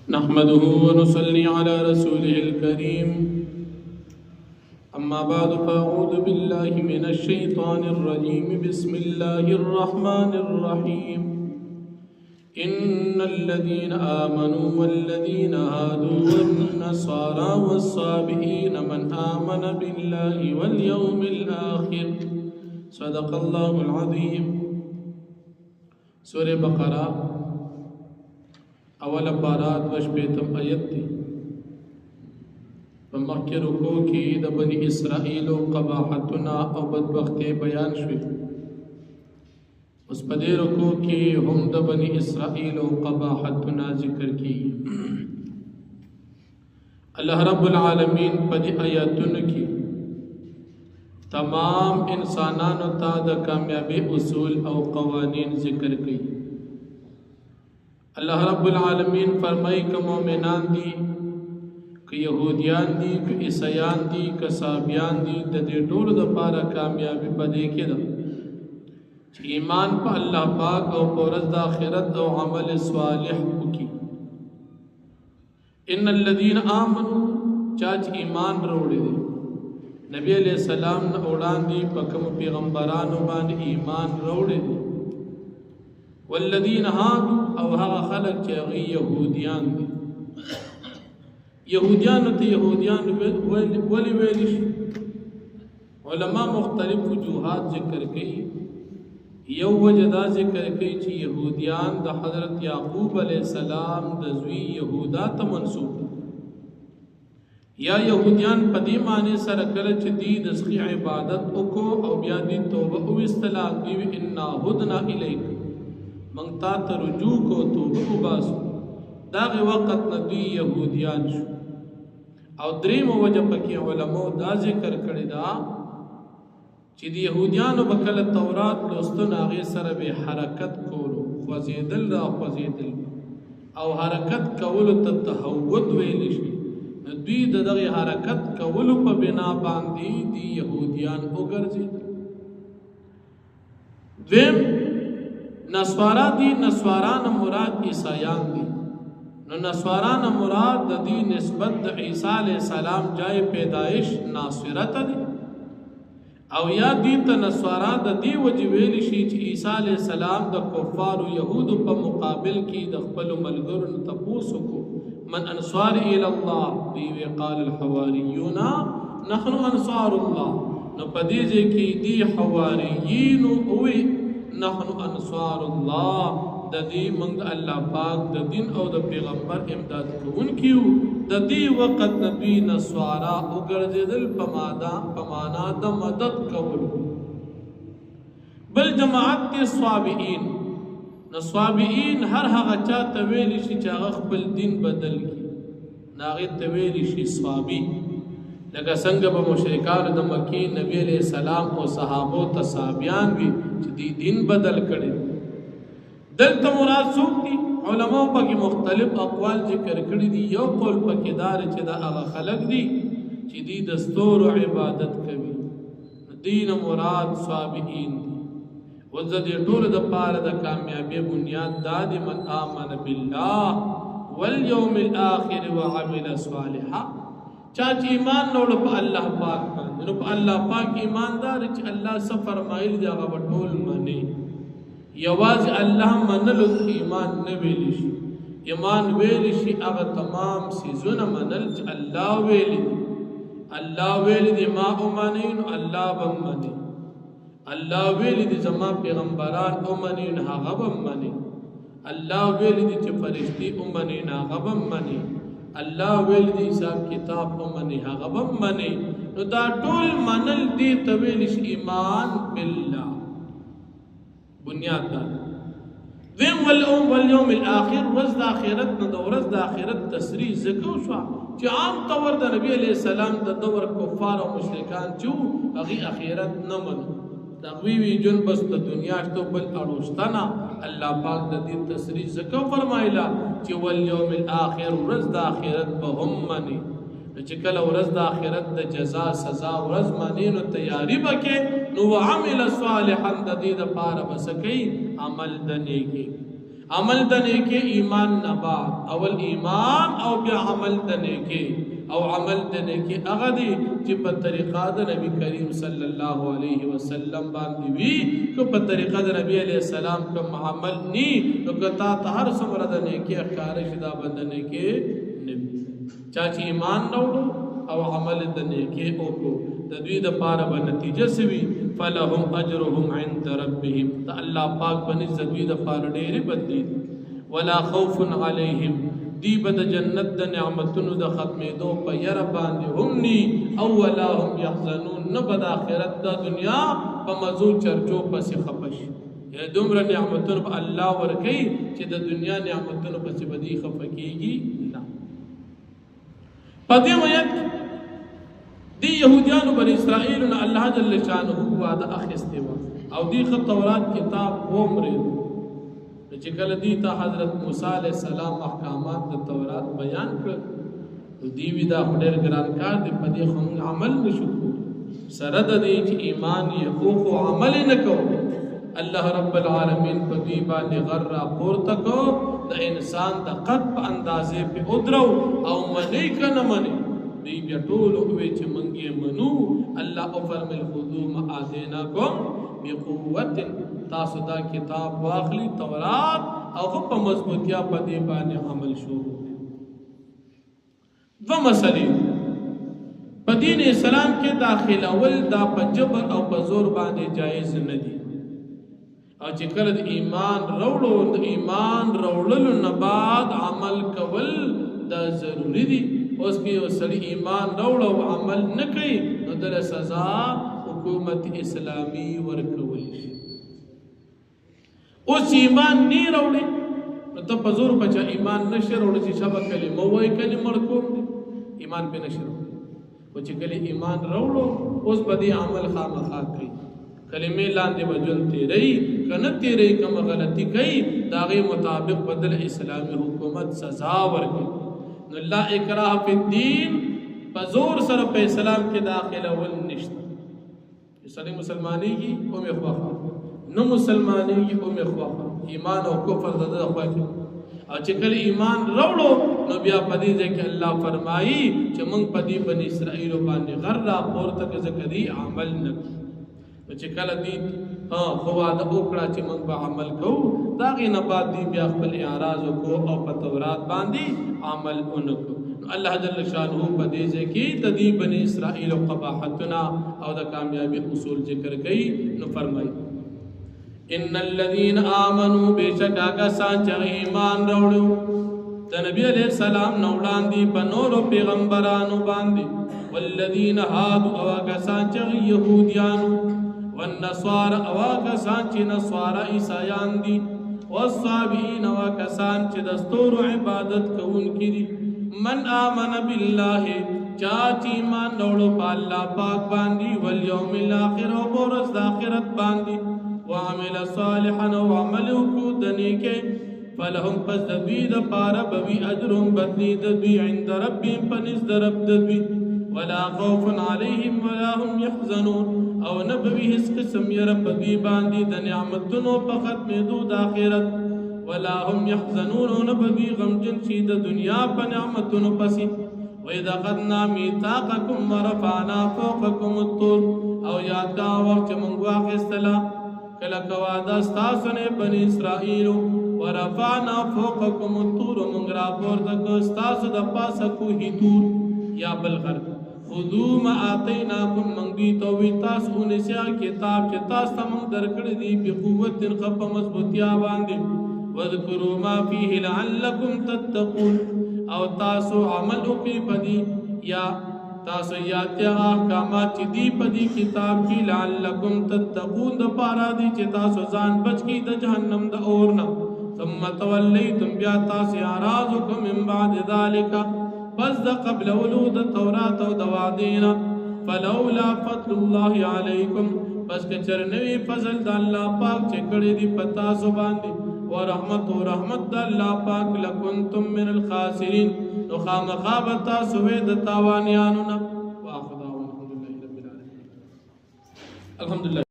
نحمده ونصلي على رسوله الكريم أما بعد فأعوذ بالله من الشيطان الرجيم بسم الله الرحمن الرحيم إن الذين آمنوا والذين هادوا والنصارى والصابئين من آمن بالله واليوم الآخر صدق الله العظيم سورة بقرة اول بارات وشبیتم آیت دی فمخی رکو کی دا بنی اسرائیل و قباحتنا او بدبختی بیان شوی اس پدی رکو کی ہم دا بنی اسرائیل و قباحتنا ذکر کی اللہ رب العالمین پدی آیاتن کی تمام انسانانو تا دا کامیابی اصول او قوانین ذکر کی اللہ رب العالمین فرمائی کہ مومنان دی کہ یہودیان دی کہ عیسیان دی کہ صابیان دی دا دے ٹول دا پارا کامیابی پا دیکھے دا ایمان پا اللہ پاک او پورز دا آخرت او عمل صالح کی ان الذین آمنوا چاچ ایمان روڑے دے نبی علیہ السلام نا اوڑان دی پکم پیغمبرانو بان ایمان روڑے دے والذین هادوا او هغه خلق چې هغه يهوديان دي يهوديان ته يهوديان ولي ویل شي علما مختلف وجوهات ذکر کوي یو وجدا ذکر کوي چې يهوديان د حضرت یعقوب علیہ السلام د زوی یهودا ته منسوب یا يهوديان په دې معنی سره کله چې دی د سخی عبادت وکړو او بیا دی توبه او استلاق دی ان هدنا الیک منگتا تا رجوع کو توبه باسو داغی وقت ندوی یهودیان شو او دریم وجه پکی علماء دا ذکر کردی دا چی دی یهودیانو بکل تورات لستن آغی سر بی حرکت کولو خوزیدل دا خوزیدل او حرکت کولو تا تحوت ویلشی ندوی دا دغی حرکت کولو پا بنا باندی دی یهودیان اگر زید دویم نسوارا دی نسواران مراد عیسائیان دی نو نسواران مراد دی نسبت د عیسی علیہ السلام جائے پیدائش ناصرت دی او یا دی تا نسوارا دی وجه ویلی شی چی عیسی علیہ السلام د کفار و یهود په مقابل کی د خپل ملګرو تپوسو کو من انصار الی الله دی قال الحواریون نحن انصار الله نو پدیجه کی دی حواریین اوی نحن انصار اللہ دا دی منگ اللہ پاک دا دین او دا پیغمبر امداد کون کیو دا دی وقت نبی نسوارا اگرزدل پمانا دا مدد کولو بل جماعت تی صوابئین نصوابئین ہر حقا چا تویلی شی چاگا خپل دین بدل کی ناغی تویلی شی صوابی لکه څنګه به مشرکان د مکی نبی علیہ السلام او صحابو تصابیان وی چې دی دین بدل کړي دلته مراد څوک دي علماء پکې مختلف اقوال ذکر کړي دي یو قول پکې دار چې دا هغه خلق دي چې دی دستور او عبادت کوي دین مراد صابئین دي وزد ټول د پاره د کامیابی بنیاد داد من آمن بالله والیوم الاخر وعمل صالحا چاچ ایمان نوڑ پا اللہ پاک باندې نو پا اللہ پاک ایماندار چې اللہ سا فرمائل دی آغا بطول منی یواز اللہ منلو ایمان نویلی شی ایمان ویلی شی آغا تمام سیزون منل چه اللہ ویلی دی اللہ ویلی دی ما امانین اللہ بم منی اللہ ویلی دی زمان پیغمبران امانین آغا بم منی اللہ ویلی دی چه فرشتی امانین آغا بم منی اللہ ویل دی حساب کتاب کو منی حغبم منی نو دا ټول منل دی تویلش ایمان باللہ بنیاد دا ویم والیوم الاخر رز دا آخرت نو دا رز دا آخرت تسریح ذکر شوا چی عام طور دا نبی علیہ السلام دا دور کفار و مشرکان چو اغی آخرت نمن تغویوی جن بس دا دنیا شتو بل اروشتنا اللہ پاک دا دین تسریح ذکر فرمائلا چی والیوم الاخر رز دا آخرت بهم منی چکل ورز دا آخرت دا جزا سزا ورز منی نو تیاری بکے نو عمل صالحا دا دید پارا بسکی عمل دا نیکی عمل د نیکی ایمان نه بعد اول ایمان او بیا عمل د نیکی او عمل د نیکی هغه دی چې په طریقه د نبی کریم صلی الله علیه وسلم باندې وی که په طریقه د نبی علیہ السلام کوم عمل نی نو کتا ته هر څومره د نیکی ښکار شي دا بند نیکی نه چا چې ایمان نوړو او عمل د نیکی وکړو د دوی د پاره به نتیجه سوي فلهم اجرهم عند ربهم ته الله پاک باندې دوی د پاره ډېرې بدلی ولا خوف علیهم دی بد جنت د نعمتونو د ختمېدو په ير باندې هم ني او ولا هم يحزنون نه بد اخرت د دنیا په مزو چرچو پسې خپش یا دومره نعمتونو په الله ورکي چې د دنیا نعمتونو پسې بدی خفقيږي نه پدې وایي دی يهوديان بني اسرائيل الله جل شانه وعده اخسته او دی خط تورات کتاب ومره چې کله دی ته حضرت موسی علیہ السلام احکامات د تورات بیان کړ دی وی دا ډېر ګران کار دی په دې خو عمل نشو سره د دې چې ایمان یې او عمل نه کو الله رب العالمین په دې باندې غره پورته کو د انسان د قد په اندازې په ادرو او منی کنه منی دی بیا ټول وی چې منګي منو الله او فرمل خذو ما اتیناکم بقوت تاسو دا کتاب واخلی تورات او په مضبوطیا په دې باندې عمل شروع دو مسلې په دین اسلام کې داخله ول دا په جبر او په زور باندې جایز نه دي او چې کله د ایمان وروړو د ایمان وروړلو نه بعد عمل کول دا ضروری دي اوس کې یو سړی ایمان وروړو عمل نه کوي نو در سزا حکومت اسلامی ورکول شي اوس ایمان نه وروړي نو ته په زور بچا ایمان نشه وروړي چې شابه کلمه وای کلمه مرکوم ایمان په نشه وروړي او چې کله ایمان وروړو اوس په دې عمل خامخا کوي کلمه لاندې وجل تیری کنه تیری کوم غلطی کوي داغه مطابق بدل اسلامی حکومت سزا ورکړي نو لا اکراه فی الدین په زور سره په اسلام کې داخله ول نشته سړی مسلمانېږي او مې خواخا نو مسلمانېږي او مې خواخا ایمان او کفر د خواخا او چې کله ایمان وروړو نو بیا په دې ځکه الله فرمایي چې موږ په دې بنی اسرائیل باندې غره پورته ذکرې عمل نه چې کله دې خو واده وکړه چې موږ به عمل کوو دا غي نه بعد دې بیا خپل اعراض وکړو او په تورات باندې عمل وکړو الله جل شانه په دې ځکه د دې بنی اسرائیل قباحتنا او د کامیابی اصول ذکر کړي نو فرمایي ان الذين امنوا بشکا سان چې ایمان وروړو د نبی علیہ السلام نو وړاندې په نور پیغمبرانو باندې والذین هادوا او کسان چې يهوديان والنصارى او کسان چې نصارى عیسایان دي والصابئین او کسان چې دستور عبادت کوونکي دي من آمن بالله چاچ ایمان وروړو په الله پاک باندې والیوم الاخر او ورځ د آخرت باندې وعمل صالحا وعمل وکړي فلهم پس دوی د پاره بوي اجرهم بدلی دوی عند ربهم پنځ درب دوی ولا خوف عليهم ولا هم يحزنون او نبوي هیڅ قسم یې رب دوی باندې د نعمتونو په ختمېدو د آخرت ولا هم يحزنون نبوي غمجن شي د دنیا په نعمتونو پسې وإذا أخذنا ميثاقكم ورفعنا فوقكم الطور او یاد کا وخت موږ واخیستلا کله کوادا ستاسو نه بنی اسرائیل ورفعنا فوقكم الطور موږ را پورته کو ستاسو د پاسه کوهی تور یا بلغر خذوا ما آتیناکم من دی تو تاسو نسیا کتاب چې تاسو ته موږ درکړی دی په قوت خپ مضبوطیا باندې وذکروا ما فيه لعلکم تتقون او تاسو عمل وکړئ پدی یا تاسو یاتیا احکامات چې دی پدی کتاب کې لعلکم تتقون د پارا دی چې تاسو ځان بچ کی د جهنم د اور نه ثم تولیتم بیا تاسو اعراضکم من بعد ذلك پس د قبل ولود التوراۃ او د وعدینا فلولا فضل الله علیکم پس که چرنوی فضل د الله پاک چې کړی دی پتا سو باندې ورحمت د الله پاک لکنتم من الخاسرین نو خامخابتا سوې د تاوانیانو نه واخذ الحمدلله رب العالمین الحمدلله